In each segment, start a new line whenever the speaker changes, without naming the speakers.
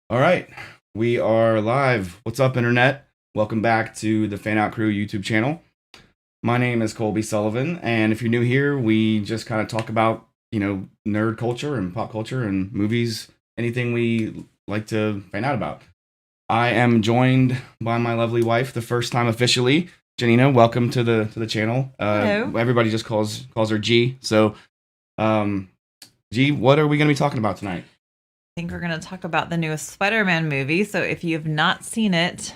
All right, we are live. What's up, Internet? Welcome back to the Fanout Crew YouTube channel. My name is Colby Sullivan, and if you're new here, we just kind of talk about, nerd culture and pop culture and movies, anything we like to find out about. I am joined by my lovely wife, the first time officially, Gianina. Welcome to the channel.
Hello.
Everybody just calls her G. So, G, what are we going to be talking about tonight?
I think we're going to talk about the newest Spider-Man movie. So if you have not seen it,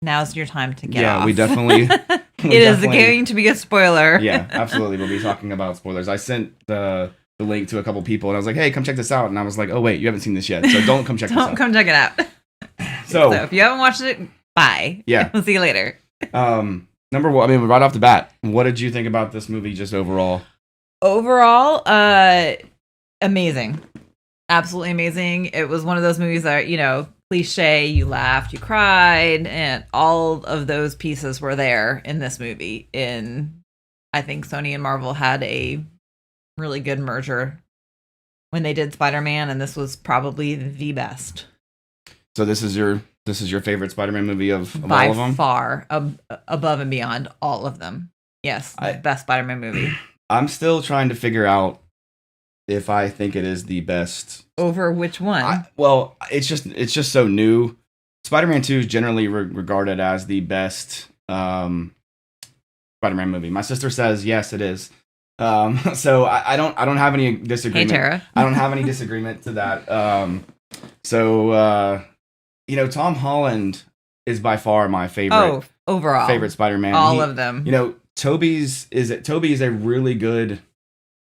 now's your time to get off.
Yeah, we definitely.
It is going to be a spoiler.
Yeah, absolutely. We'll be talking about spoilers. I sent the link to a couple people, and I was like, "Hey, come check this out." And I was like, "Oh wait, you haven't seen this yet, so don't come check this out."
Don't come check it out. So if you haven't watched it, bye.
Yeah,
We'll see you later.
Number one, right off the bat, what did you think about this movie just overall?
Overall, amazing. Absolutely amazing. It was one of those movies that, cliche, you laughed, you cried, and all of those pieces were there in this movie. I think Sony and Marvel had a really good merger when they did Spider-Man, and this was probably the best.
So this is your favorite Spider-Man movie of
By
all of them?
By far, above and beyond all of them. Yes, best Spider-Man movie.
I'm still trying to figure out if I think it is the best.
Over which one?
It's just so new. Spider-Man 2 is generally regarded as the best Spider-Man movie. My sister says yes, it is. So I don't have any disagreement.
Hey, Tara.
I don't have any disagreement to that. Tom Holland is by far my favorite.
Oh, overall,
favorite Spider-Man.
All of them.
Toby is a really good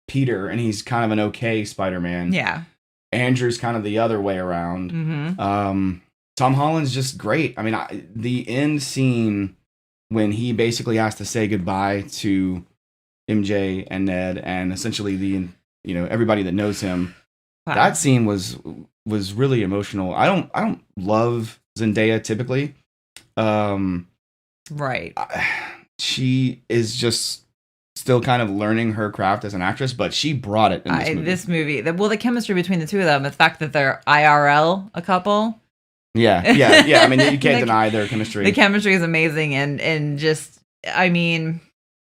Peter, and he's kind of an okay Spider-Man.
Yeah.
Andrew's kind of the other way around.
Mm-hmm.
Tom Holland's just great. I mean, the end scene when he basically has to say goodbye to MJ and Ned, and essentially everybody that knows him. Wow. That scene was really emotional. I don't love Zendaya typically.
Right.
She is just still kind of learning her craft as an actress, but she brought it in this movie.
The chemistry between the two of them, the fact that they're IRL a couple.
Yeah. I mean, you can't deny their chemistry.
The chemistry is amazing, and just, I mean...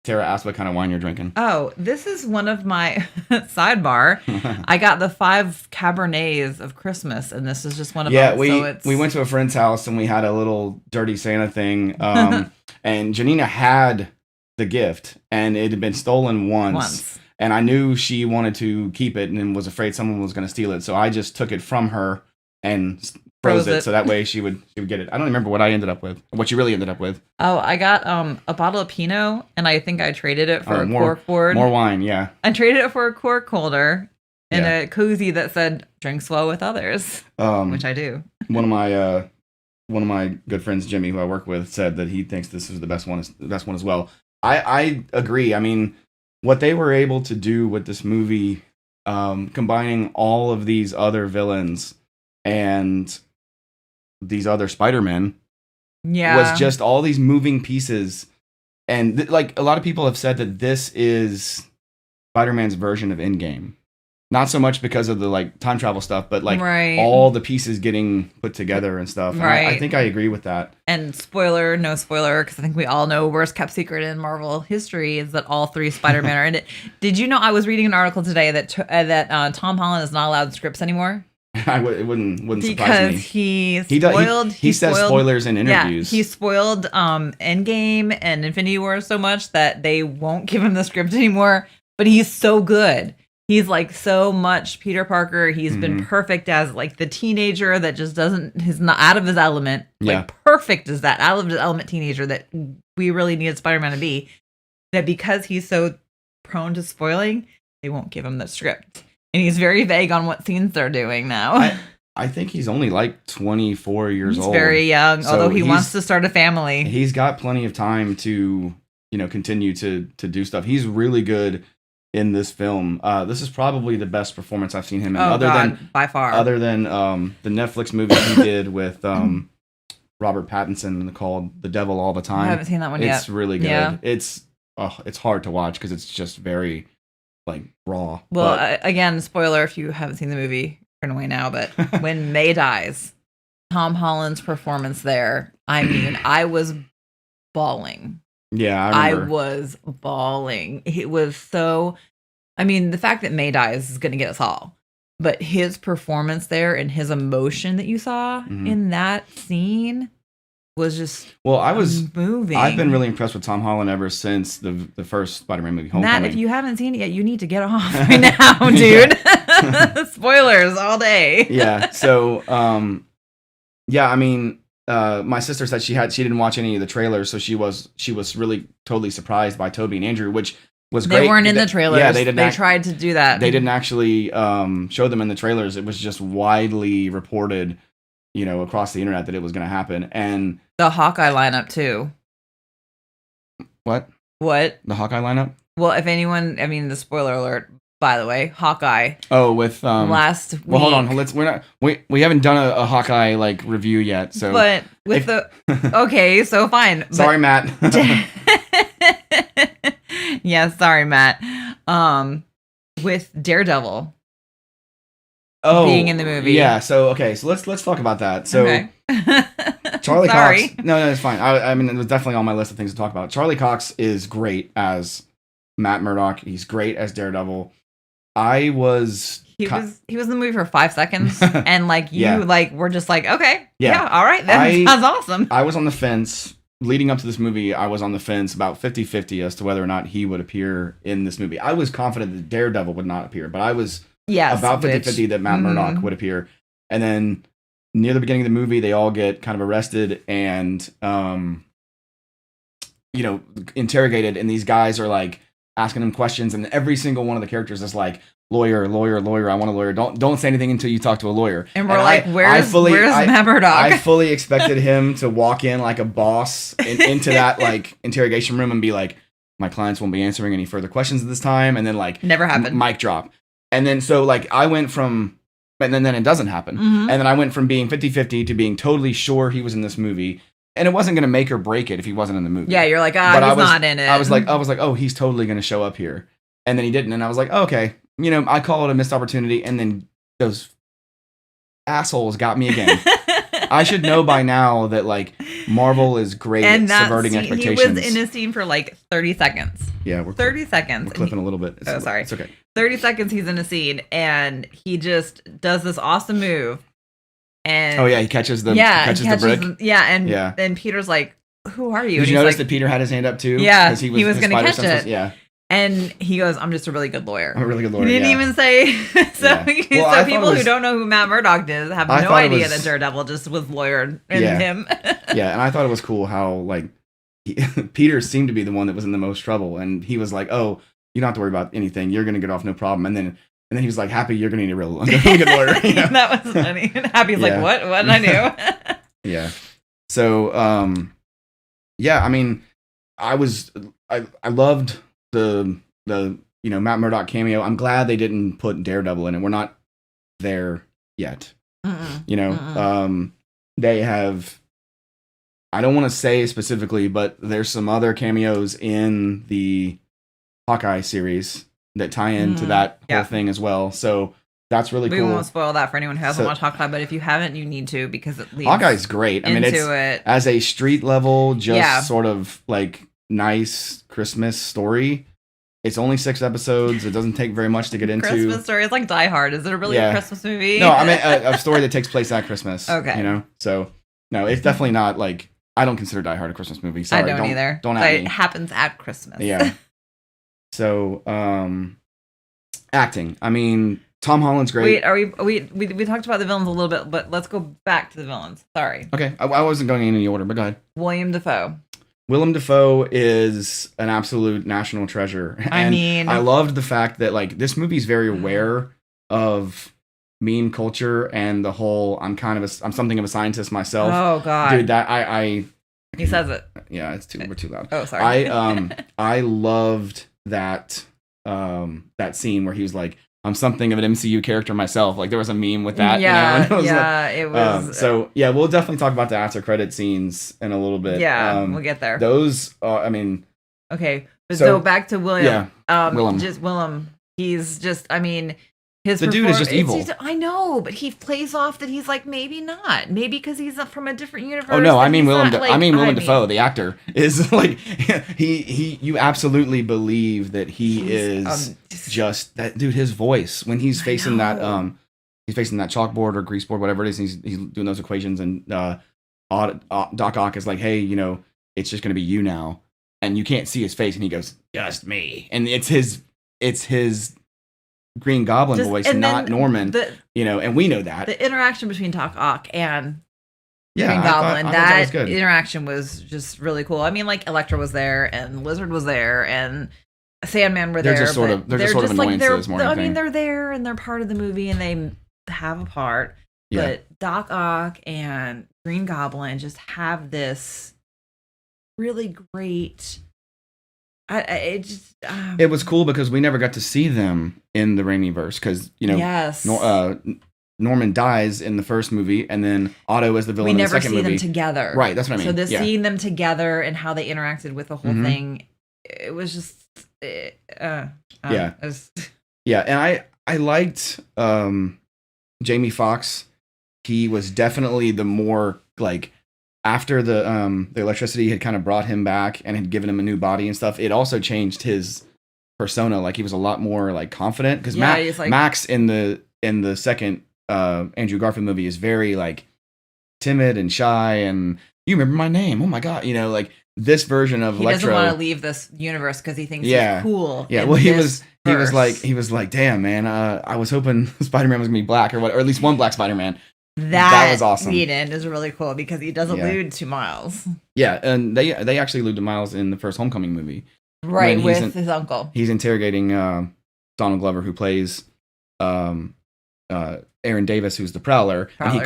Tara asked what kind of wine you're drinking.
Oh, this is one of my... Sidebar. I got the 5 Cabernets of Christmas, and this is just one of them.
Yeah, we went to a friend's house, and we had a little Dirty Santa thing, and Gianina had the gift, and it had been stolen once, and I knew she wanted to keep it and was afraid someone was going to steal it, so I just took it from her and froze it so that way she would get it. I don't remember what you really ended up with. Oh,
I got a bottle of Pinot, and I think I traded it for a cork board.
More wine, yeah.
I traded it for a cork holder and a cozy that said "Drink slow with others," which I do.
One of my good friends, Jimmy, who I work with, said that he thinks this is the best one as well. I agree. I mean, what they were able to do with this movie, combining all of these other villains and these other Spider-Men, was just all these moving pieces. And a lot of people have said that this is Spider-Man's version of Endgame. Not so much because of the time travel stuff, but all the pieces getting put together and stuff.
Right.
I think I agree with that.
And no spoiler, because I think we all know worst kept secret in Marvel history is that all 3 Spider-Men are in it. Did you know I was reading an article today that Tom Holland is not allowed scripts anymore?
It wouldn't surprise me.
Because he
says spoilers in interviews.
Yeah, he spoiled Endgame and Infinity War so much that they won't give him the script anymore. But he's so good. He's so much Peter Parker. He's been perfect as the teenager that just he's not out of his element. Perfect as that out of his element teenager that we really needed Spider-Man to be. That because he's so prone to spoiling, they won't give him the script. And he's very vague on what scenes they're doing now.
I think he's only 24 years old.
He's very young, although he wants to start a family.
He's got plenty of time to, continue to do stuff. He's really good in this film. This is probably the best performance I've seen him in,
by far.
Other than the Netflix movie he did with Robert Pattinson called The Devil All the Time.
I haven't seen that one yet.
It's really good. Yeah. It's hard to watch because it's just very raw.
Well, again, spoiler if you haven't seen the movie, turn away now. But when May dies, Tom Holland's performance there. I mean, I was bawling.
Yeah, I
I
remember.
was bawling. It was so. I mean, the fact that May dies is going to get us all. But his performance there and his emotion that you saw in that scene was just moving.
I've been really impressed with Tom Holland ever since the first Spider-Man movie, Homecoming.
Matt, if you haven't seen it yet, you need to get off right now, dude. Spoilers all day.
Yeah. So, yeah, I mean, my sister said she didn't watch any of the trailers, so she was really totally surprised by Toby and Andrew, which was great.
They weren't in the trailers. Yeah, they tried to do that.
They didn't actually show them in the trailers. It was just widely reported, across the internet that it was going to happen. And
the Hawkeye lineup too.
What?
The
Hawkeye lineup?
Well, if anyone, I mean, the spoiler alert. By the way, Hawkeye.
Oh, with
last week.
Well, hold on. We haven't done a Hawkeye review yet. So,
but with okay, so fine.
Sorry, Matt.
Yeah, sorry, Matt. With Daredevil. Being in the movie.
Yeah. So let's talk about that. So
okay.
Charlie
Sorry.
Cox. No, it's fine. I mean, it was definitely on my list of things to talk about. Charlie Cox is great as Matt Murdock. He's great as Daredevil. He was in the movie for 5 seconds, and we're just like, okay, yeah, all right, that sounds awesome. I was on the fence leading up to this movie. I was on the fence about 50-50 as to whether or not he would appear in this movie. I was confident that Daredevil would not appear, but I was about 50-50 that Matt Murdock would appear. And then near the beginning of the movie, they all get kind of arrested and interrogated, and these guys are asking them questions, and every single one of the characters is like, lawyer, I want a lawyer. Don't say anything until you talk to a lawyer.
And we're where's Matt Murdock?
I fully expected him to walk in like a boss into that interrogation room and be like, my clients won't be answering any further questions at this time, and then
never happened.
Mic drop. And then so I went from, and then it doesn't happen. And then I went from being 50-50 to being totally sure he was in this movie. And it wasn't going to make or break it if he wasn't in the movie.
Yeah, you're like, he's not in it.
I was like, oh, he's totally going to show up here. And then he didn't. And I was like, oh, okay. I call it a missed opportunity. And then those assholes got me again. I should know by now that Marvel is great at subverting expectations.
He was in a scene for 30 seconds.
Yeah, we're
30 seconds.
We're clipping a little bit.
Sorry.
It's okay.
30 seconds he's in a scene, and he just does this awesome move. And
he catches the brick.
And Peter's like, "Who are you?"
Did you notice that Peter had his hand up too?
Yeah, he was going to catch it.
Yeah.
And he goes, "I'm just a really good lawyer."
I'm a really good lawyer.
He didn't even say. So people who don't know who Matt Murdock is have no idea that Daredevil just was lawyered in him.
Yeah, and I thought it was cool how Peter seemed to be the one that was in the most trouble, and he was like, "Oh, you don't have to worry about anything. You're going to get off no problem." And then he was like, "Happy, you're going to need a really good lawyer."
That was funny. And Happy's like, "What? What did I do?"
Yeah. So, I mean, I loved the Matt Murdock cameo. I'm glad they didn't put Daredevil in it. We're not there yet. They have, I don't want to say specifically, but there's some other cameos in the Hawkeye series that tie into that whole thing as well. So that's really cool.
We won't spoil that for anyone who hasn't watched Hawkeye, but if you haven't, you need to, because it leads
Hawkeye's great. I mean, it's as a street level, sort of nice Christmas story. It's only 6 episodes. It doesn't take very much to get into.
Christmas story. It's like Die Hard. Is it really a Christmas movie?
No, I mean a story that takes place at Christmas.
Okay.
So no, it's definitely not I don't consider Die Hard a Christmas movie. Sorry,
I don't either.
Don't
but
at me.
It happens at Christmas.
Yeah. So, acting. I mean, Tom Holland's great.
Wait, we talked about the villains a little bit, but let's go back to the villains. Sorry.
Okay, I wasn't going in any order, but go ahead.
Willem Dafoe.
Willem Dafoe is an absolute national treasure. I loved the fact that this movie's very aware of meme culture and the whole I'm something of a scientist myself.
Oh god.
Dude, that
he says it.
Yeah, we're too loud.
Oh, sorry.
I loved that scene where he was like, I'm something of an MCU character myself. There was a meme with that.
Yeah,
it was. So yeah, we'll definitely talk about the after credit scenes in a little bit.
Yeah, we'll get there.
Those,
okay, so back to William.
Yeah, Willem.
Just Willem. He's just, I mean,
The dude is just evil.
I know, but he plays off that he's like maybe not, maybe because he's from a different universe.
Oh no, I mean
Willem
Dafoe, the actor, is like he. You absolutely believe that he is just that dude. His voice when he's facing that chalkboard or grease board, whatever it is, he's doing those equations, and Doc Ock is like, hey, it's just gonna be you now, and you can't see his face, and he goes, just me, and it's his Green Goblin voice, not Norman. And we know that. The
interaction between Doc Ock and Green Goblin, I thought that was good. Interaction was just really cool. I mean, like Elektra was there, and Lizard was there, and Sandman were there.
They're just sort of annoyances more than anything.
I mean, they're there, and they're part of the movie, and they have a part. Yeah. But Doc Ock and Green Goblin just have this really great...
it was cool because we never got to see them in the Raimiverse because
yes.
Norman dies in the first movie, and then Otto is the villain in the second movie. We never see
them together.
Right, that's what I mean.
So seeing them together and how they interacted with the whole thing, it was just
yeah, and I liked Jamie Foxx. He was definitely the more like. After the electricity had kind of brought him back and had given him a new body and stuff, it also changed his persona. Like he was a lot more like confident because Max in the second Andrew Garfield movie is very like timid and shy, and you remember my name? Oh my god, like this version of Electro. He doesn't
want to leave this universe because he thinks he's cool.
Yeah, well he was like, damn man, I was hoping Spider-Man was gonna be black or at least one black Spider-Man. That was awesome.
Lead-in is really cool because he does allude to Miles.
Yeah, and they actually allude to Miles in the first Homecoming movie.
Right, with his uncle.
He's interrogating Donald Glover, who plays Aaron Davis, who's the Prowler, and he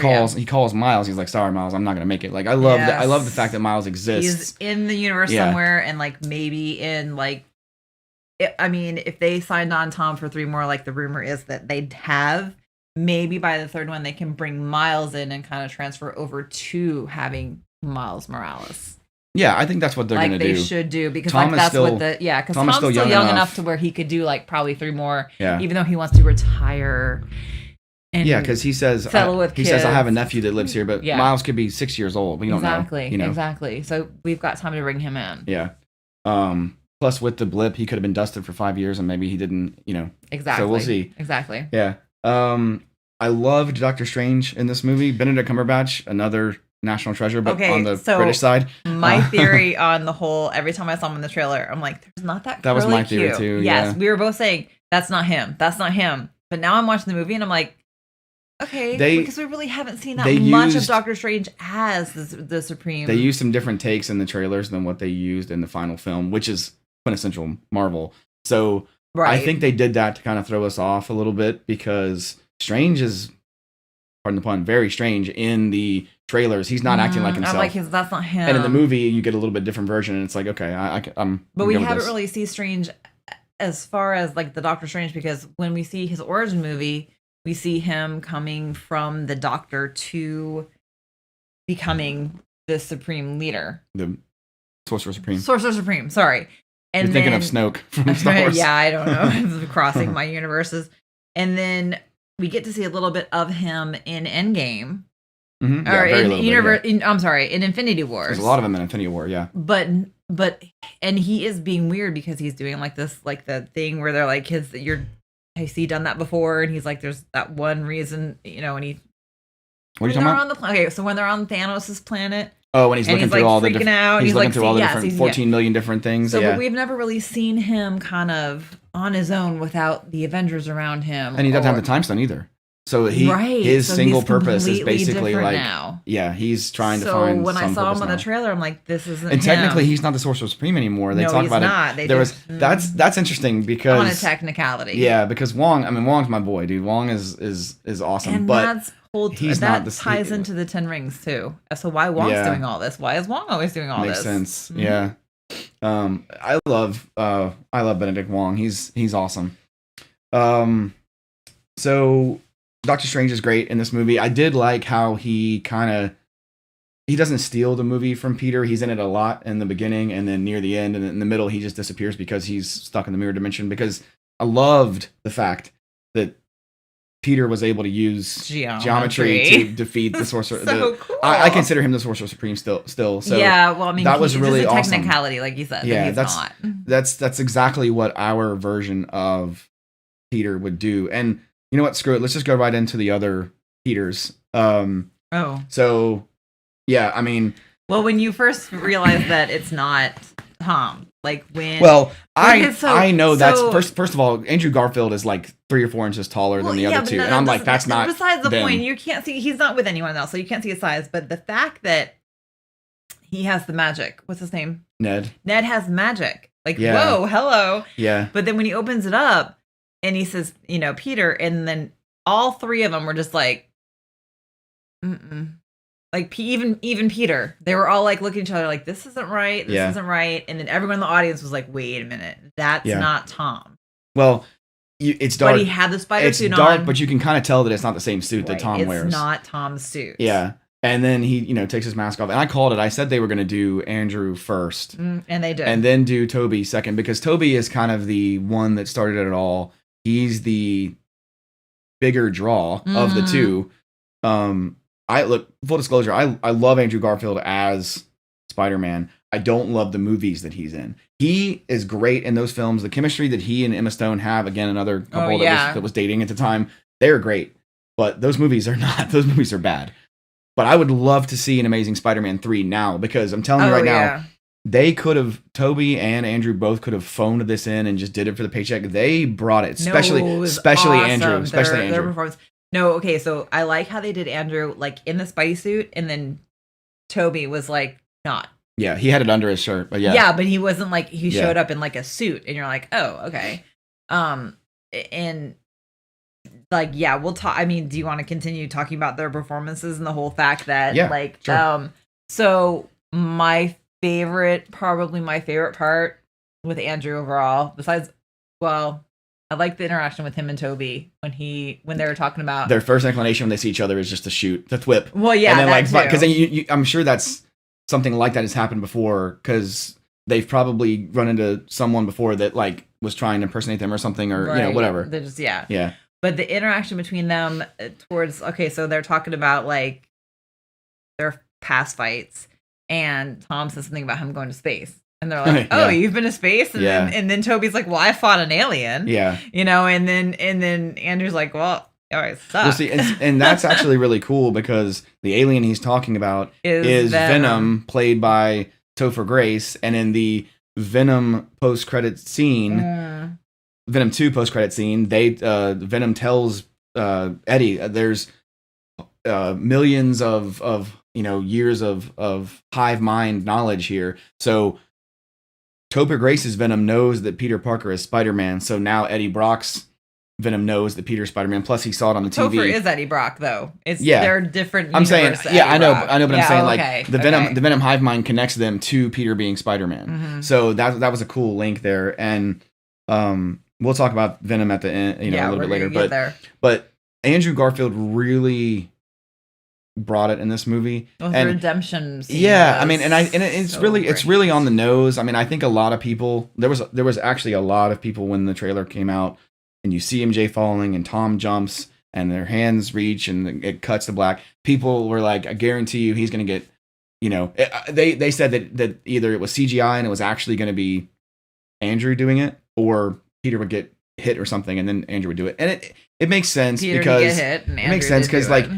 calls Miles. He's like, "Sorry, Miles, I'm not gonna make it." Like, I love the fact that Miles exists.
He's in the universe somewhere, and like maybe in like, I mean, if they signed on Tom for 3 more, like the rumor is that they'd have. Maybe by the third one, they can bring Miles in and kind of transfer over to having Miles Morales.
Yeah, I think that's what they're going to do.
Like they should do because because Tom's still young enough to where he could do like probably 3 more. Yeah. Even though he wants to retire. And
because he says he says I have a nephew that lives here, but Miles could be 6 years old. We don't know.
Exactly. So we've got time to bring him in.
Yeah. Plus, with the blip, he could have been dusted for 5 years, and maybe he didn't.
Exactly.
So we'll see.
Exactly.
Yeah. I loved Doctor Strange in this movie. Benedict Cumberbatch, another national treasure, but on the British side.
My theory on the whole, every time I saw him in the trailer, I'm like, there's not that.
That was my theory too.
Yes, we were both saying that's not him. That's not him. But now I'm watching the movie and I'm like, okay, because we really haven't seen that much of Doctor Strange as the Supreme.
They used some different takes in the trailers than what they used in the final film, which is quintessential Marvel. So I think they did that to kind of throw us off a little bit because Strange is, pardon the pun, very strange in the trailers. He's not acting like himself.
I'm like, that's not him.
And in the movie, you get a little bit different version, and it's like, okay, I'm.
But we haven't really seen Strange as far as like the Doctor Strange because when we see his origin movie, we see him coming from the Doctor to becoming the Supreme Leader,
the Sorcerer Supreme.
Sorcerer Supreme. Sorry. And
you're thinking of Snoke from Star Wars.
Yeah, I don't know. Crossing my universes. And then we get to see a little bit of him in Endgame.
Mm-hmm.
Or in Infinity Wars.
There's a lot of him in Infinity War, yeah.
But and he is being weird because he's doing like this, like the thing where they're like, has he done that before? And he's like, there's that one reason, and he.
What are you talking about?
Okay, so when they're on Thanos' planet.
Oh, when he's looking through all the different, he's looking through all the different 14 million different things.
So, but we've never really seen him kind of on his own without the Avengers around him,
and he doesn't have the time stone either. So his single purpose is basically like, he's trying to find. So when I saw him on the trailer, I'm like, this isn't. And
technically,
he's not the Sorcerer Supreme anymore. They talk about it. That's interesting because
on a technicality.
Yeah, because Wong's my boy, dude. Wong is awesome,
and
but.
That ties into the 10 Rings too. So why Wong's doing all this? Why is Wong always doing all
this?
Makes
sense. Mm-hmm. Yeah. I love Benedict Wong. He's awesome. So Doctor Strange is great in this movie. I did like how he doesn't steal the movie from Peter. He's in it a lot in the beginning and then near the end, and in the middle he just disappears because he's stuck in the mirror dimension. Because I loved the fact that Peter was able to use geometry to defeat the Sorcerer.
So cool.
I consider him the Sorcerer Supreme still. So
yeah, well, I mean,
that was really
just a
awesome.
technicality, like you said.
Yeah,
but
that's exactly what our version of Peter would do. And you know what? Screw it. Let's just go right into the other Peters. So yeah, I mean,
well, when you first realize that it's not Tom, like when
I know that's first of all, Andrew Garfield is like 3 or 4 inches taller than the other two, and I'm like, that's not.
Besides the point, you can't see. He's not with anyone else, so you can't see his size. But the fact that he has the magic. What's his name?
Ned.
Ned has magic. Like, whoa, hello.
Yeah.
But then when he opens it up and he says, Peter, and then all 3 of them were just like, like even Peter, they were all like looking at each other like, this isn't right, this isn't right, and then everyone in the audience was like, wait a minute, that's not Tom.
Well, it's dark.
But he had the spider suit on.
It's dark, but you can kind of tell that it's not the same suit that Tom wears.
It's not Tom's suit.
Yeah, and then he takes his mask off, and I called it. I said they were going to do Andrew first,
and they did,
and then do Toby second, because Toby is kind of the one that started it all. He's the bigger draw of the two. Full disclosure, I love Andrew Garfield as Spider-Man. I don't love the movies that he's in. He is great in those films. The chemistry that he and Emma Stone have, again, another couple that was dating at the time, they're great. But those movies are not. Those movies are bad. But I would love to see an Amazing Spider-Man 3 now, because I'm telling you right now, they could have, Toby and Andrew both could have phoned this in and just did it for the paycheck. They brought it, especially
awesome.
Andrew.
Their performance. No, okay, so I like how they did Andrew like in the Spidey suit, and then Toby was like not.
Yeah, he had it under his shirt, but yeah.
Yeah, but he wasn't like, he showed up in like a suit, and you're like, oh, okay. And like, yeah, we'll talk. I mean, do you want to continue talking about their performances and the whole fact that sure. So probably my favorite part with Andrew overall, besides, well, I like the interaction with him and Toby when they were talking about
their first inclination when they see each other is just to shoot, to whip.
Well, yeah,
and then because then I'm sure that's something like that has happened before, because they've probably run into someone before that like was trying to impersonate them or something, or whatever.
They're just yeah. But the interaction between them so they're talking about like their past fights, and Tom says something about him going to space. And they're like, "Oh, you've been to space?" And then Toby's like, "Well, I fought an alien." Yeah. And then Andrew's like, "Well, all right, suck."
Well, see, and that's actually really cool, because the alien he's talking about is Venom, played by Topher Grace, and in the Venom post-credit scene, Venom 2 post-credit scene, Venom tells Eddie, there's millions of years of hive mind knowledge here, so Topher Grace's Venom knows that Peter Parker is Spider-Man, so now Eddie Brock's Venom knows that Peter's Spider-Man. Plus, he saw it on the TV.
Topher is Eddie Brock, though. They're different.
I'm saying, I know, but I'm saying like the Venom hive mind connects them to Peter being Spider-Man. Mm-hmm. So that was a cool link there, and we'll talk about Venom at the end, a little bit later. But Andrew Garfield really brought it in this movie.
The redemption scene.
Yeah, I mean, it's really on the nose. I mean, I think a lot of people, there was actually a lot of people when the trailer came out, and you see MJ falling and Tom jumps and their hands reach and it cuts to black. People were like, I guarantee you he's going to get, they said that either it was CGI and it was actually going to be Andrew doing it, or Peter would get hit or something and then Andrew would do it. And it makes sense because it makes sense because like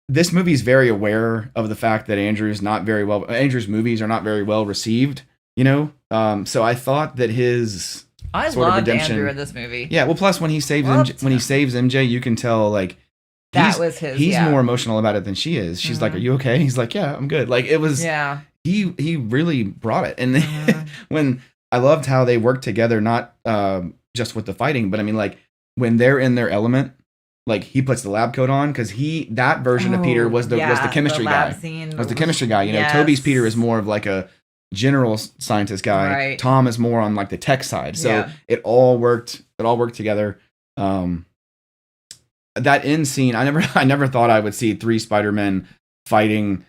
this movie is very aware of the fact that Andrew's movies are not very well received, so I thought that his
loved Andrew in this movie.
Yeah, well, plus when he saves MJ, you can tell like he's more emotional about it than she is. She's like, "Are you okay?" He's like, "Yeah, I'm good." Like it was. Yeah. He really brought it, and when I loved how they worked together, not just with the fighting, but I mean like when they're in their element. Like he puts the lab coat on because that version of Peter was the chemistry guy. Was the chemistry guy. Toby's Peter is more of like a general scientist guy. Right. Tom is more on like the tech side. So it all worked together. That end scene, I never thought I would see 3 Spider-Men fighting,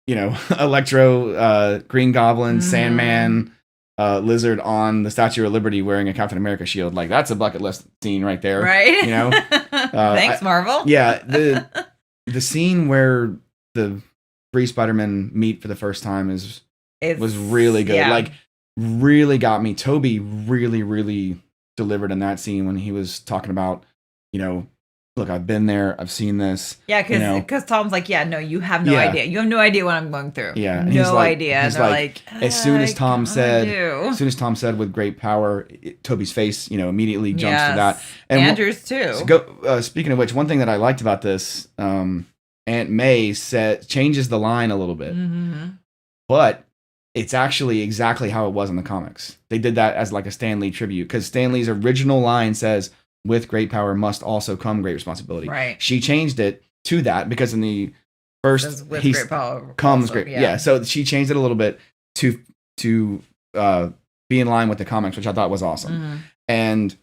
Electro, Green Goblin, Sandman, Lizard on the Statue of Liberty wearing a Captain America shield. Like that's a bucket list scene right there.
Right. Thanks, Marvel.
Yeah, the scene where the 3 Spider-Men meet for the first time was really good.
Yeah.
Like, really got me. Toby really delivered in that scene when he was talking about, look, I've been there, I've seen this.
Yeah, because Tom's like, yeah, no, you have no idea. You have no idea what I'm going through.
Yeah,
no idea. And they're like,
as soon as Tom said, with great power, Toby's face, immediately jumps to that. And
Andrew's too.
So speaking of which, one thing that I liked about this, Aunt May changes the line a little bit, but it's actually exactly how it was in the comics. They did that as like a Stan Lee tribute, because Stan Lee's original line says, "With great power must also come great responsibility."
Right.
She changed it to that because in the first,
with great power
comes
also,
great. Yeah. So she changed it a little bit to be in line with the comics, which I thought was awesome. And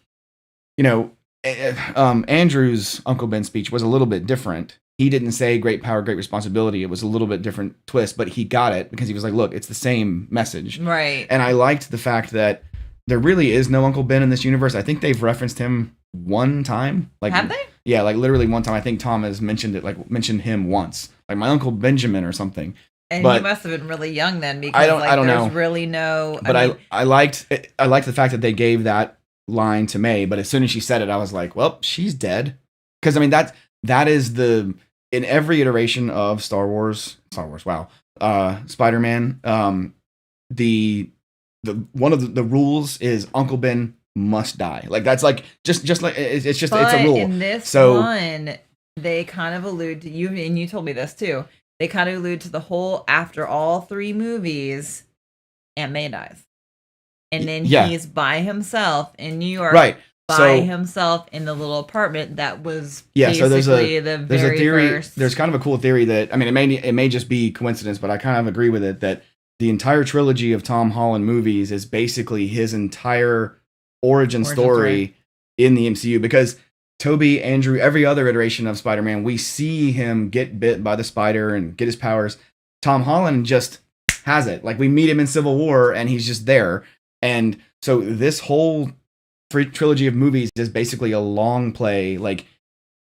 Andrew's Uncle Ben speech was a little bit different. He didn't say great power, great responsibility. It was a little bit different twist, but he got it because he was like, look, it's the same message.
Right.
And I liked the fact that there really is no Uncle Ben in this universe. I think they've referenced him one time. Like,
have they?
Yeah, like literally one time. I think Tom has mentioned him once. Like my Uncle Benjamin or something.
And he must have been really young then, because
I don't know.
There's really no.
But I liked the fact that they gave that line to May. But as soon as she said it, I was like, well, she's dead. Because that is in every iteration of Star Wars. Wow, Spider-Man. The one of the rules is Uncle Ben must die. Like that's like just like it's a rule.
In this one, they kind of allude to you, and you told me this too. They kind of allude to the whole after all 3 movies, Aunt May dies, and then he's by himself in New York,
right?
Himself in the little apartment that was
So there's a theory.
First.
There's kind of a cool theory that it may just be coincidence, but I kind of agree with it that the entire trilogy of Tom Holland movies is basically his entire origin story in the MCU, because Toby, Andrew, every other iteration of Spider-Man, we see him get bit by the spider and get his powers. Tom Holland just has it. Like we meet him in Civil War and he's just there. And so this whole trilogy of movies is basically a long play. Like,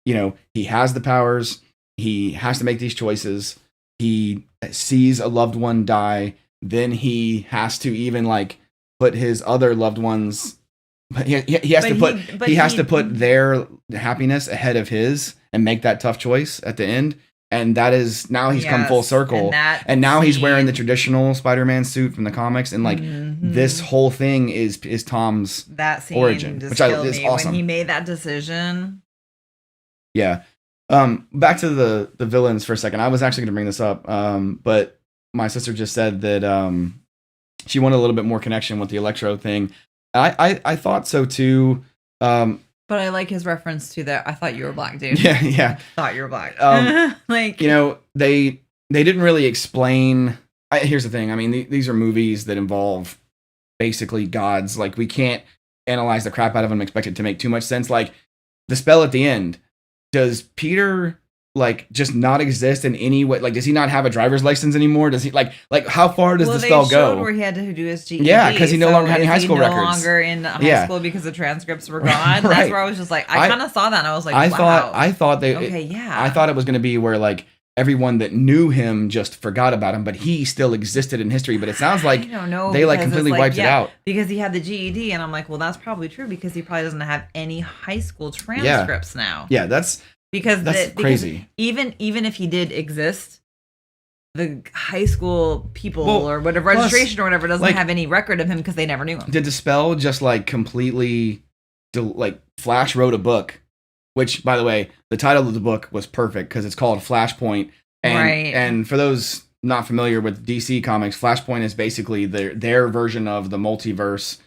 he has the powers. He has to make these choices. He sees a loved one die. Then he has to even like put his other loved ones. He has to put their happiness ahead of his and make that tough choice at the end. And that is now he's come full circle. And now he's wearing the traditional Spider-Man suit from the comics. And like this whole thing is Tom's origin, which is awesome.
When he made that decision.
Yeah. Back to the villains for a second. I was actually going to bring this up. But my sister just said that she wanted a little bit more connection with the Electro thing. I thought so too.
But I like his reference to that. I thought you were black, dude.
Yeah.
Thought you were black.
Like, they didn't really explain. Here's the thing. I mean, these are movies that involve basically gods. Like, we can't analyze the crap out of them and expect it to make too much sense. Like, the spell at the end. Does Peter like just not exist in any way? Like, does he not have a driver's license anymore? Does he like how far does the spell go?
Where he had to do his GED.
Yeah, because he no longer had any high school records.
No longer in high school because the transcripts were gone. That's where I was just like, I kind of saw that and I was like, wow.
I thought it was going to be where like everyone that knew him just forgot about him, but he still existed in history. But it sounds like I don't know, they like completely wiped it out
because he had the GED, and I'm like, well, that's probably true because he probably doesn't have any high school transcripts now.
Yeah, that's crazy.
Even if he did exist, the high school people or whatever registration or whatever doesn't have any record of him because they never knew him.
Did the spell just like completely like Flash wrote a book, which by the way, the title of the book was perfect because it's called Flashpoint. And for those not familiar with DC Comics, Flashpoint is basically their version of the multiverse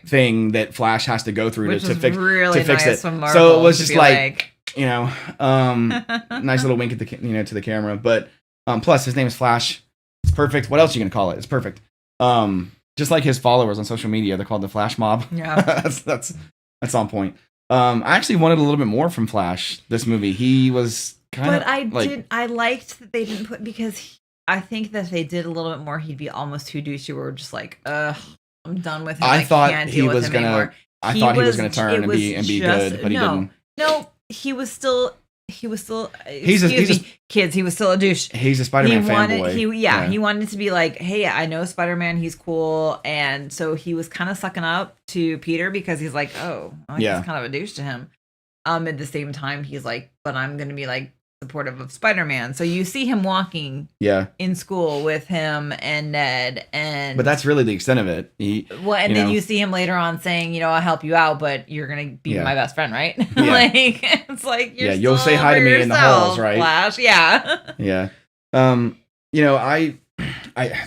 thing that Flash has to go through to fix it. So it was just like nice little wink at the to the camera, but plus his name is Flash. It's perfect. What else are you gonna call it? It's perfect. Just like his followers on social media, they're called the Flash Mob. Yeah, that's on point. I actually wanted a little bit more from Flash this movie. He was kind of. But
I liked that they didn't put, because I think that if they did a little bit more, he'd be almost too douchey. We're just like, I'm done with him. I thought he was gonna turn and be good, but he didn't. No. he was still
He's a
kids, he was still a douche.
He's a Spider-Man fanboy.
He wanted to be like, hey, I know Spider-Man, he's cool, and so he was kind of sucking up to Peter because he's like, oh, he's kind of a douche to him. At the same time, he's like, but I'm gonna be like supportive of Spider-Man. So you see him walking in school with him and Ned,
but that's really the extent of it.
Then you see him later on saying, I'll help you out, but you're gonna be my best friend, right?
Yeah.
Like, it's like,
you'll say hi to me in the halls, right?
Flash. Yeah.
I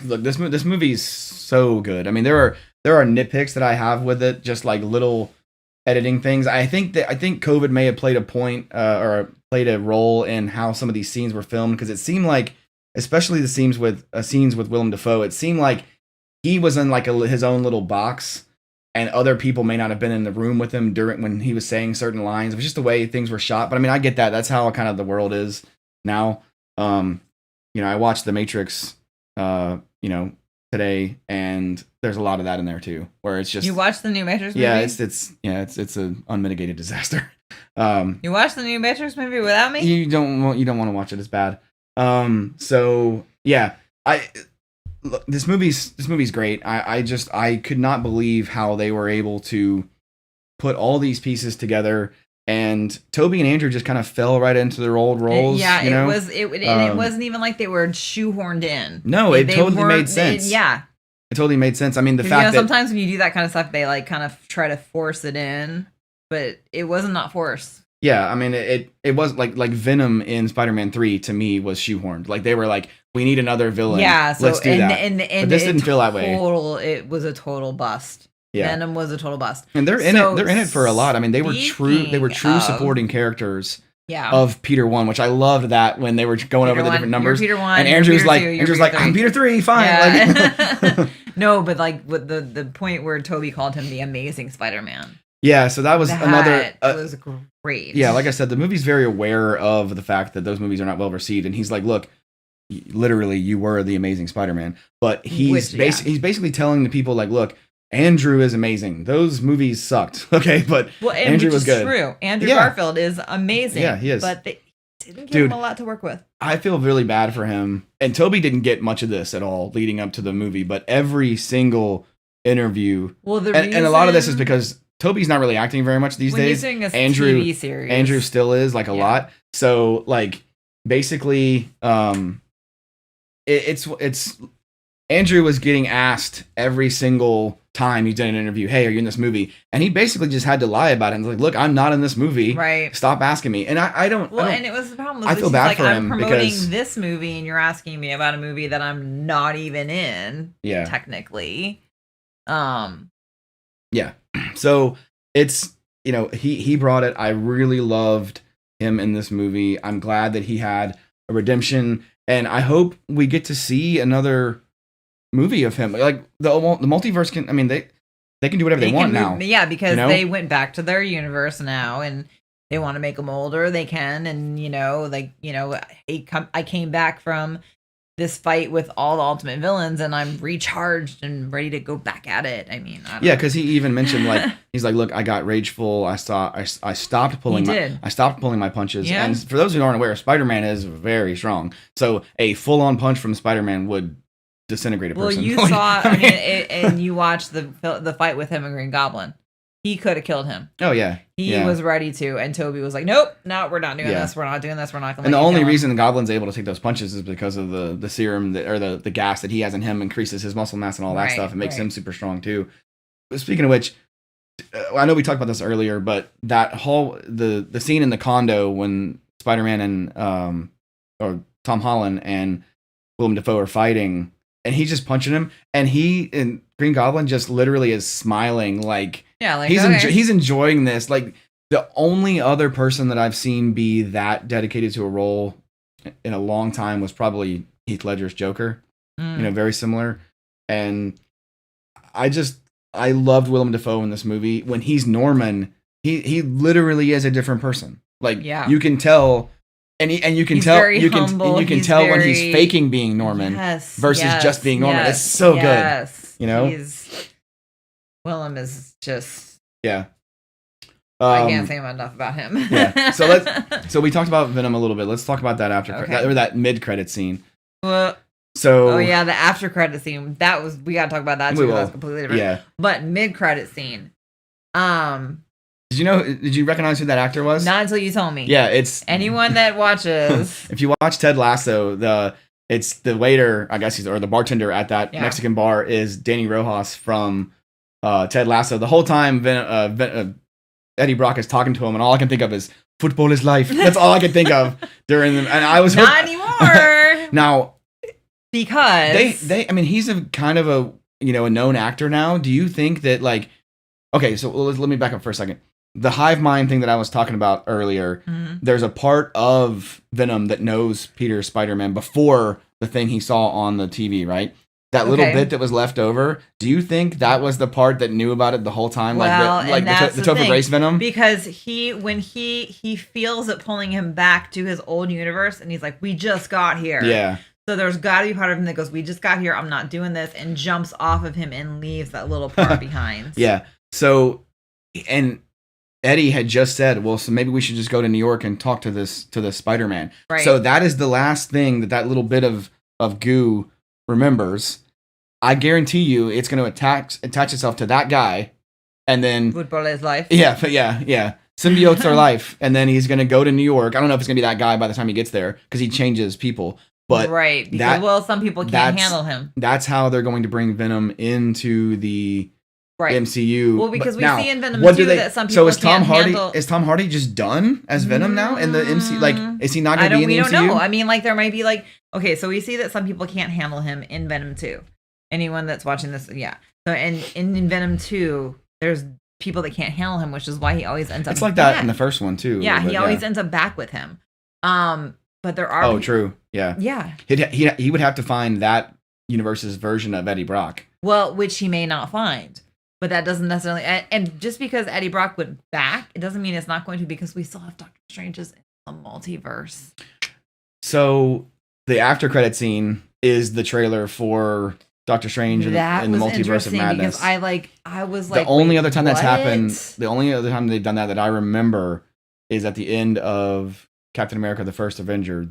look, this movie's so good. I mean, there are nitpicks that I have with it, just like little editing things. I think COVID may have played a point or played a role in how some of these scenes were filmed, because it seemed like, especially the scenes with Willem Dafoe, it seemed like he was in like his own little box, and other people may not have been in the room with him when he was saying certain lines. It was just the way things were shot. But I mean, I get that. That's how kind of the world is now. I watched The Matrix, today, and there's a lot of that in there too, where it's just, you
watched the new Matrix movie?
It's an unmitigated disaster.
You watched the new Matrix movie without me?
You don't want to watch it. It's bad. This movie's great. I could not believe how they were able to put all these pieces together, and Toby and Andrew just kind of fell right into their old roles.
It wasn't even like they were shoehorned in.
No, it totally made sense. It totally made sense. I mean, the fact that
sometimes when you do that kind of stuff, they like kind of try to force it in, but it wasn't not forced.
Yeah, I mean, it was like Venom in Spider-Man 3 to me was shoehorned. Like, they were like, we need another villain.
Yeah, so
let's do that.
And
but this didn't feel that way.
It was a total bust. Yeah. Venom was a total bust.
And they're in it for a lot. I mean, they were true supporting characters.
Yeah.
Of Peter 1, which I loved that when they were going over the different numbers.
You're Peter 1,
and Andrew's like, I'm Peter 3, fine.
Yeah. Like, no, but like with the point where Toby called him the Amazing Spider-Man.
Yeah, so that was another.
It was great.
Yeah, like I said, the movie's very aware of the fact that those movies are not well received, and he's like, look, literally, you were the Amazing Spider-Man, but he's basically telling the people like, look, Andrew is amazing. Those movies sucked. Okay, but Andrew was good.
True. Andrew Garfield is amazing.
Yeah, he is.
But they didn't give him a lot to work with.
I feel really bad for him. And Toby didn't get much of this at all leading up to the movie, but every single interview. Well, and a lot of this is because Toby's not really acting very much these days.
TV series.
Andrew still is like a lot. So like basically, it's Andrew was getting asked every single time he's done an interview, hey, are you in this movie? And he basically just had to lie about it. And like, look, I'm not in this movie.
Right.
Stop asking me. And I don't.
And it was the problem.
I feel bad for him
I'm promoting this movie, and you're asking me about a movie that I'm not even in.
Yeah.
Technically.
Yeah. So it's, he brought it. I really loved him in this movie. I'm glad that he had a redemption, and I hope we get to see another movie of him. Like the multiverse can, I mean, they can do whatever they want now.
Yeah, because they went back to their universe now, and they want to make them older. They can, and I came back from this fight with all the ultimate villains, and I'm recharged and ready to go back at it. I mean,
because he even mentioned like he's like, look, I got rageful. I stopped pulling. I stopped pulling my punches. Yeah. And for those who aren't aware, Spider-Man is very strong. So a full-on punch from Spider-Man would disintegrate a person.
Well, you saw, and you watched the fight with him and Green Goblin. He could have killed him.
Oh yeah,
he was ready to, and Toby was like, "Nope, no, we're not doing this. We're not doing this. We're not going."
And the only reason the Goblin's able to take those punches is because of the serum or the gas that he has in him increases his muscle mass and all that stuff. It makes him super strong too. But speaking of which, I know we talked about this earlier, but that whole the scene in the condo when Spider-Man and or Tom Holland and Willem Dafoe are fighting, and he's just punching him, and Green Goblin just literally is smiling like.
Yeah, like
he's enjoying this. Like the only other person that I've seen be that dedicated to a role in a long time was probably Heath Ledger's Joker. Very similar. And I loved Willem Dafoe in this movie. When he's Norman, he literally is a different person. Like you can tell, and you can tell when he's faking being Norman versus just being Norman. It's so good. Willem
is just I can't say enough about him.
Yeah. So we talked about Venom a little bit. Let's talk about that that mid-credit scene.
Well,
so
the after credit scene. We gotta talk about that too. That's completely different.
Yeah.
But mid-credit scene.
Did you recognize who that actor was?
Not until you told me.
Yeah, it's
anyone that watches.
If you watch Ted Lasso, it's the waiter, I guess or the bartender at that Mexican bar is Danny Rojas from Ted Lasso. The whole time Eddie Brock is talking to him, and all I can think of is football is life. That's all I could think of during them. And I was
not anymore.
Now,
because
I mean, he's a kind of a a known actor now. Do you think that okay, so let me back up for a second. The hive mind thing that I was talking about earlier, there's a part of Venom that knows Peter Spider-Man before the thing he saw on the TV, right? That little bit that was left over, do you think that was the part that knew about it the whole time?
Well,
like the Topher Grace Venom?
Because when he feels it pulling him back to his old universe, and he's like, we just got here.
Yeah.
So there's got to be part of him that goes, we just got here, I'm not doing this, and jumps off of him and leaves that little part behind.
Yeah. So, and Eddie had just said, well, so maybe we should just go to New York and talk to this Spider-Man. Right. So that is the last thing that little bit of goo remembers. I guarantee you it's going to attach itself to that guy, and then
football is life.
Yeah, but yeah. Symbiotes are life, and then he's going to go to New York. I don't know if it's going to be that guy by the time he gets there, because he changes people. But
right, because some people can't handle him. That's
how they're going to bring Venom into the MCU.
Well, because we see in Venom 2 that some people can't handle.
Is Tom Hardy just done as Venom now in the MCU? Like, is he not going to be in the MCU?
We don't know. I mean, there might be okay, so we see that some people can't handle him in Venom 2. Anyone that's watching this, yeah. So in Venom 2, there's people that can't handle him, which is why he always ends up.
It's like that in the first one too.
Yeah, he always ends up back with him. But there are.
Oh, true. Yeah.
Yeah.
He would have to find that universe's version of Eddie Brock.
Well, which he may not find. But that doesn't necessarily, and just because Eddie Brock went back, it doesn't mean it's not going to, because we still have Doctor Strange's in the multiverse.
So the after credit scene is the trailer for Doctor Strange in the Multiverse of Madness.
Because I was like,
the only other time that's happened, the only other time they've done that I remember is at the end of Captain America: The First Avenger.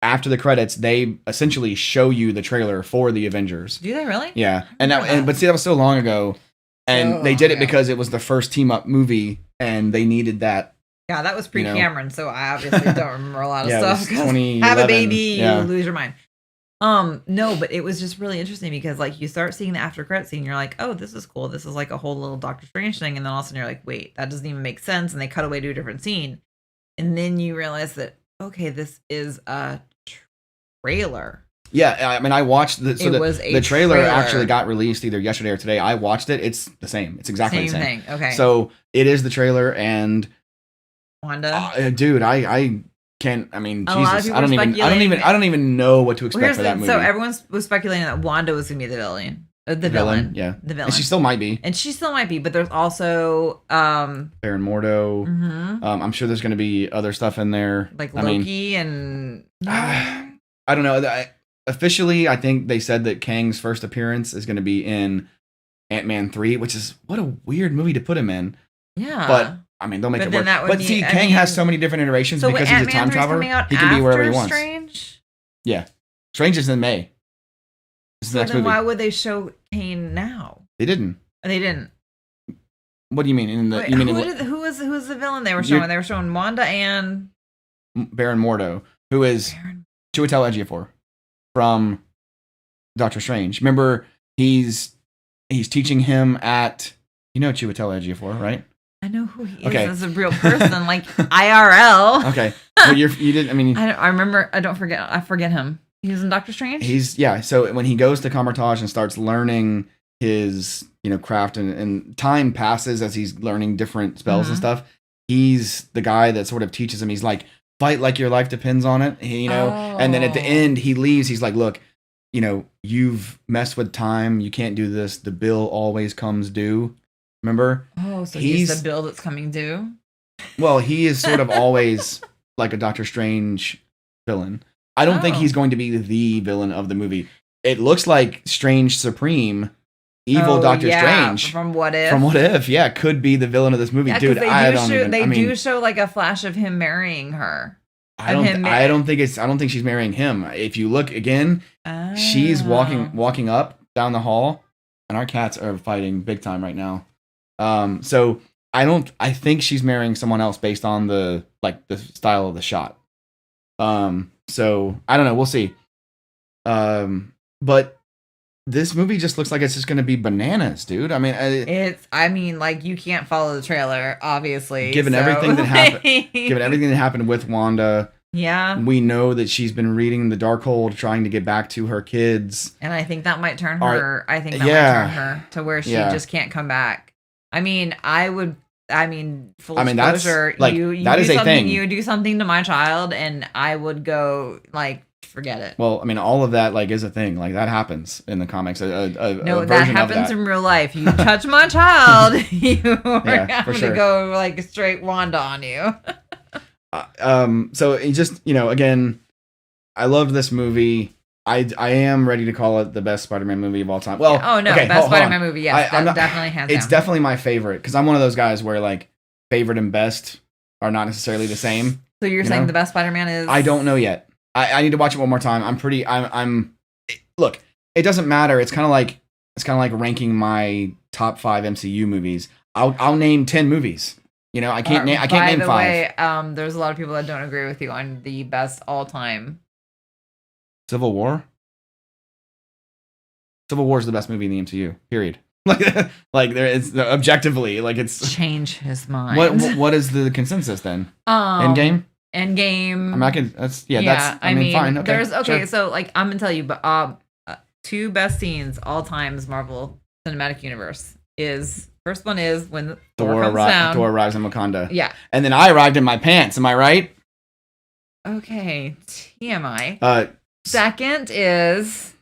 After the credits, they essentially show you the trailer for the Avengers.
Do they really?
Yeah, but see, that was so long ago, and they did it because it was the first team up movie, and they needed that.
Yeah, that was pre-Cameron, so I obviously don't remember a lot of stuff.
Have
a baby, you lose your mind. No, but it was just really interesting because you start seeing the after credit scene, you're like, oh, this is cool. This is like a whole little Doctor Strange thing, and then all of a sudden you're like, wait, that doesn't even make sense, and they cut away to a different scene, and then you realize that okay, this is a trailer.
Yeah, I mean, I watched the trailer actually got released either yesterday or today. I watched it. It's the same. It's exactly the same
thing. Okay.
So it is the trailer, and
Wanda.
Dude, I can't. I mean, Jesus, I don't even know what to expect for that movie.
So everyone was speculating that Wanda was gonna be the villain. The villain.
Yeah.
The villain.
And she still might be.
But there's also
Baron Mordo.
Mm-hmm.
I'm sure there's going to be other stuff in there.
Like Loki and...
I don't know. Officially, I think they said that Kang's first appearance is going to be in Ant-Man 3, which is... What a weird movie to put him in.
Yeah.
But, I mean, they'll make it work. But see, Kang has so many different iterations because he's a time traveler. He can be wherever he wants.
Strange?
Yeah. Strange is in May.
So then why would they show Kane now?
They didn't.
They didn't.
What do you mean?
Who was the villain they were showing? They were showing Wanda and
Baron Mordo, who is Chiwetel Ejiofor from Doctor Strange. Remember, he's teaching him at Chiwetel Ejiofor, right?
I know who he is as a real person, like IRL.
Okay, well, you didn't. I mean,
I remember. I forget him. He was in Doctor Strange?
So when he goes to Kamar-Taj and starts learning his, craft and time passes as he's learning different spells and stuff, he's the guy that sort of teaches him. He's like, fight like your life depends on it, and then at the end he leaves. He's like, look, you've messed with time. You can't do this. The bill always comes due. Remember?
Oh, so he's the bill that's coming due?
Well, he is sort of always like a Doctor Strange villain. I don't think he's going to be the villain of the movie. It looks like Strange Supreme evil Doctor Strange
from What If.
From What If, yeah, could be the villain of this movie, dude.
They do show like a flash of him marrying her.
I don't think she's marrying him. If you look again, she's walking up down the hall, and our cats are fighting big time right now. So I think she's marrying someone else based on the style of the shot. So I don't know. We'll see. But this movie just looks like it's just going to be bananas, dude. I mean, you can't follow the trailer, obviously. Given everything that happened with Wanda.
Yeah.
We know that she's been reading the Darkhold, trying to get back to her kids.
And I think that might turn her. Might turn her to where she just can't come back. I mean, full disclosure, that is a thing. You do something to my child, and I would go forget it.
Well, I mean, all of that is a thing. That happens in the comics.
No, that happens in real life. You touch my child, you are having to go straight Wanda on you.
So it just, again, I loved this movie. I am ready to call it the best Spider-Man movie of all time. Well,
best Spider-Man movie. Yes, definitely hands down.
It's definitely my favorite because I'm one of those guys where favorite and best are not necessarily the same.
So you're saying the best Spider-Man is?
I don't know yet. I need to watch it one more time. Look, it doesn't matter. It's kind of like ranking my top 5 MCU movies. I'll name 10 movies. I can't name 5. By the way,
there's a lot of people that don't agree with you on the best all-time.
Civil War? Civil War is the best movie in the MCU. Period. It's objectively it's
change his mind.
What is the consensus then? Endgame.
I'm
not gonna. I mean, fine. Okay,
sure. So I'm gonna tell you, but 2 best scenes all times Marvel Cinematic Universe is. First one is when Thor
arrives in Wakanda.
Yeah.
And then I arrived in my pants. Am I right?
Okay. TMI. Second is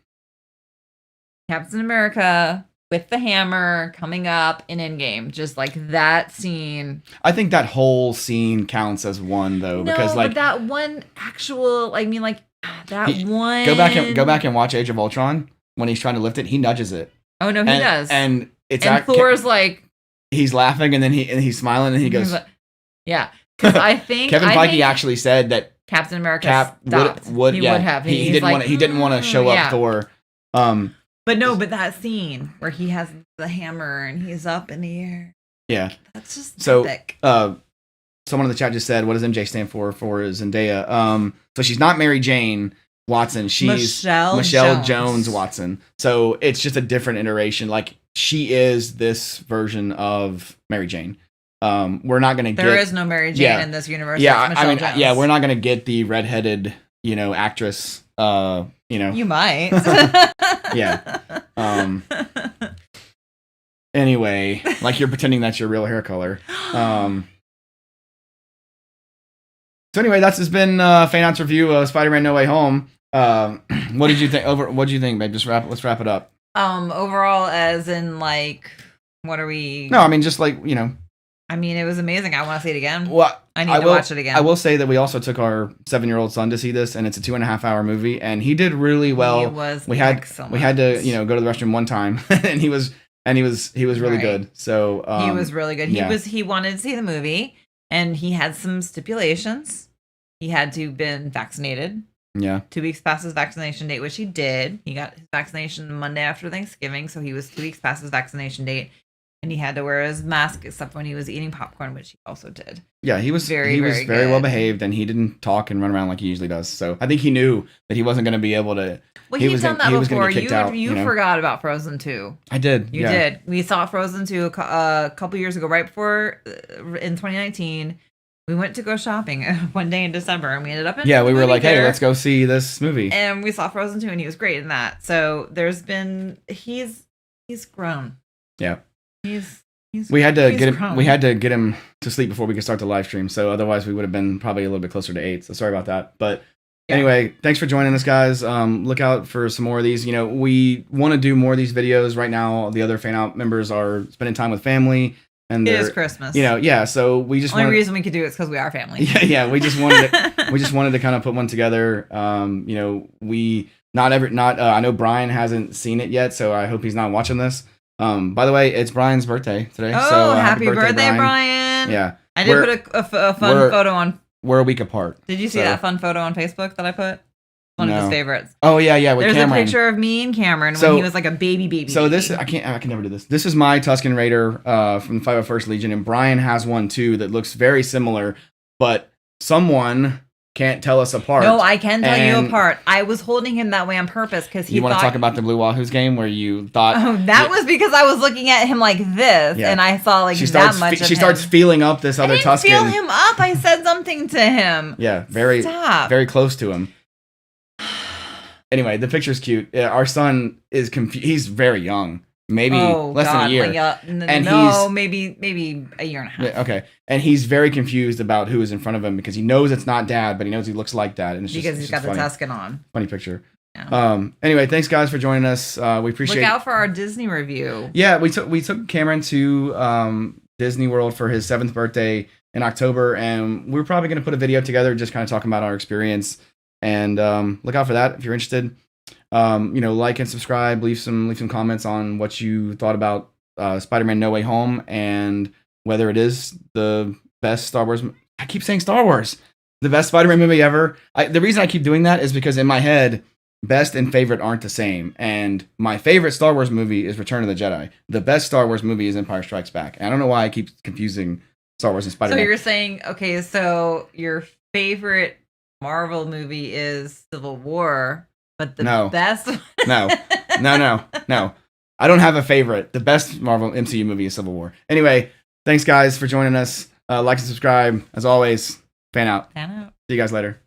Captain America with the hammer coming up in Endgame. Just that scene.
I think that whole scene counts as one though, because
but that one actual, one.
Go back and watch Age of Ultron when he's trying to lift it. He nudges it.
Oh no, he does.
And
Thor's
he's laughing and then he's smiling and he goes,
yeah. Because I think
Kevin Feige actually said that
Captain America would have.
He didn't want to show up Thor.
But that scene where he has the hammer and he's up in the air.
Yeah,
that's just
so
epic.
Someone in the chat just said, "What does MJ stand for?" For Zendaya. So she's not Mary Jane Watson. She's Michelle Jones Watson. So it's just a different iteration. She is this version of Mary Jane. We're not going to get...
There is no Mary Jane in this universe.
Yeah, Jones. We're not going to get the redheaded, actress, You
might.
Yeah. Anyway, you're pretending that's your real hair color. So anyway, that's just been Fanout's review of Spider-Man No Way Home. What did you think? What did you think, babe? Let's wrap it up.
Overall, as in what are we?
No, I mean just
I mean, it was amazing. I want to see it again.
Well,
I need to watch it again.
I will say that we also took our 7-year-old son to see this, and it's a 2.5-hour movie, and he did really well. We had to go to the restroom one time, and he was really good. So
he was really good. He wanted to see the movie, and he had some stipulations. He had to have been vaccinated.
Yeah.
2 weeks past his vaccination date, which he did. He got his vaccination Monday after Thanksgiving, so he was 2 weeks past his vaccination date. And he had to wear his mask except when he was eating popcorn, which he also did.
Yeah, he was very well behaved, and he didn't talk and run around like he usually does. So I think he knew that he wasn't going to be able to.
Well, he's done that before. You forgot about Frozen 2.
I did.
You did. We saw Frozen 2 a couple years ago, right before in 2019. We went to go shopping one day in December, and we ended up in
we were like, hey, let's go see this movie.
And we saw Frozen 2, and he was great in that. So he's grown.
Yeah. We had to get him to sleep before we could start the live stream, so otherwise we would have been probably a little bit closer to 8. So sorry about that. But anyway, thanks for joining us, guys. Look out for some more of these. We want to do more of these videos. Right now, the other Fanout members are spending time with family, and it is Christmas. So we just
only reason we could do it is because we are family.
Yeah. We just wanted to kind of put one together. I know Brian hasn't seen it yet, so I hope he's not watching this. By the way, it's Brian's birthday today.
Oh,
so,
happy birthday, Brian.
Yeah.
I did put a fun photo on.
We're a week apart.
Did you see that fun photo on Facebook that I put? One of his favorites.
Oh, yeah. With
There's
Cameron.
a picture of me and Cameron when he was like a baby.
So this, I can never do this. This is my Tusken Raider from the 501st Legion, and Brian has one too that looks very similar, but someone can't tell us apart.
No, I can tell you apart. I was holding him that way on purpose because he.
You want to talk about the Blue Wahoos game where you thought?
Oh, that was because I was looking at him like this, and I saw like that much.
She starts feeling up this other Tusken.
Feel him up. I said something to him.
Yeah, very close to him. Anyway, the picture's cute. Yeah, our son is confused. He's very young. Maybe less than a year. Maybe a year and a half. Yeah, okay. And he's very confused about who is in front of him because he knows it's not Dad, but he knows he looks like Dad. And it's
because he's got the
funny.
Tusken on.
Funny picture.
Yeah.
Anyway, thanks guys for joining us. We appreciate.
Look out for our Disney review.
Yeah, we took Cameron to Disney World for his 7th birthday in October, and we're probably going to put a video together just kind of talking about our experience. And look out for that if you're interested. Like and subscribe. Leave some comments on what you thought about Spider-Man: No Way Home and whether it is the best Star Wars. I keep saying Star Wars, the best Spider-Man movie ever. The reason I keep doing that is because in my head, best and favorite aren't the same. And my favorite Star Wars movie is Return of the Jedi. The best Star Wars movie is Empire Strikes Back. And I don't know why I keep confusing Star Wars and Spider-Man.
So you're saying, okay, so your favorite Marvel movie is Civil War, but the best
No. I don't have a favorite. The best Marvel MCU movie is Civil War. Anyway, thanks guys for joining us. Like and subscribe. As always, fan out. See you guys later.